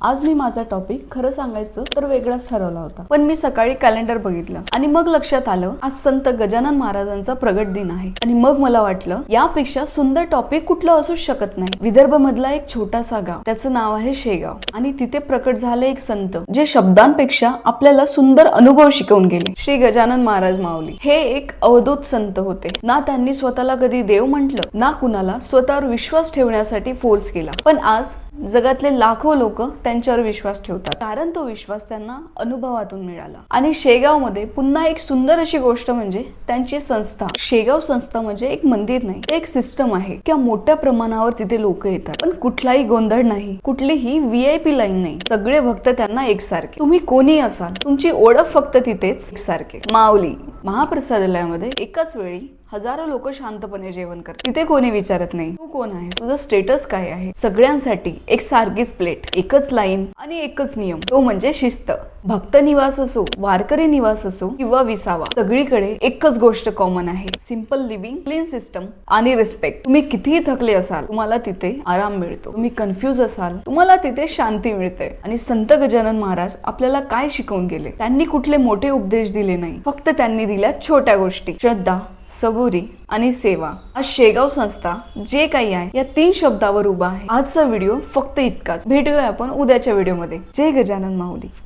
आज मी माझा टॉपिक खरं सांगायचं तर वेगळाच ठरवला होता, पण मी सकाळी कॅलेंडर बघितलं आणि मग लक्षात आलं आज संत गजानन महाराजांचा प्रगट दिन आहे. आणि मग मला वाटलं यापेक्षा सुंदर टॉपिक कुठलं असूच शकत नाही. विदर्भ मधला एक छोटासा गाव, त्याचं नाव आहे शेगाव, आणि तिथे प्रकट झाले एक संत जे शब्दांपेक्षा आपल्याला सुंदर अनुभव शिकवून गेले. श्री गजानन महाराज माऊली हे एक अवधूत संत होते. ना त्यांनी स्वतःला कधी देव म्हटलं, ना कुणाला स्वतःवर विश्वास ठेवण्यासाठी फोर्स केला. पण आज जगातले लाखो लोक त्यांच्यावर विश्वास ठेवतात, कारण तो विश्वास त्यांना अनुभवातून मिळाला. आणि शेगाव मध्ये पुन्हा एक सुंदर अशी गोष्ट म्हणजे त्यांची संस्था. शेगाव संस्था म्हणजे एक मंदिर नाही, एक सिस्टम आहे. किंवा मोठ्या प्रमाणावर तिथे लोक येतात, पण कुठलाही गोंधळ नाही, कुठलीही VIP लाईन नाही. सगळे भक्त त्यांना एकसारखे. तुम्ही कोणी असाल, तुमची ओळख फक्त तिथेच एकसारखे. माऊली महाप्रसादालयामध्ये एकाच वेळी हजारो लोक शांतपणे जेवण करतात. तिथे कोणी विचारत नाही तू कोण आहे, तुझं स्टेटस काय आहे. सगळ्यांसाठी एक सारखीच प्लेट, एकच लाईन आणि एकच नियम, तो म्हणजे शिस्त. भक्त निवास असो, वारकरी निवास असो किंवा विसावा, सगळीकडे एकच गोष्ट कॉमन आहे: सिंपल लिव्हिंग, क्लीन सिस्टम आणि रिस्पेक्ट. तुम्ही कितीही थकले असाल, तुम्हाला तिथे आराम मिळतो. तुम्ही कन्फ्युज असाल, तुम्हाला तिथे शांती मिळते. आणि संत गजानन महाराज आपल्याला काय शिकवून गेले? त्यांनी कुठले मोठे उपदेश दिले नाही, फक्त त्यांनी दिल्या छोट्या गोष्टी: श्रद्धा, सबुरी आणि सेवा. आज शेगाव संस्था जे काही आहे या 3 शब्दावर उभा आहे. आजचा व्हिडिओ फक्त इतकाच. भेटूया आपण उद्याच्या व्हिडिओमध्ये. जय गजानन माऊली.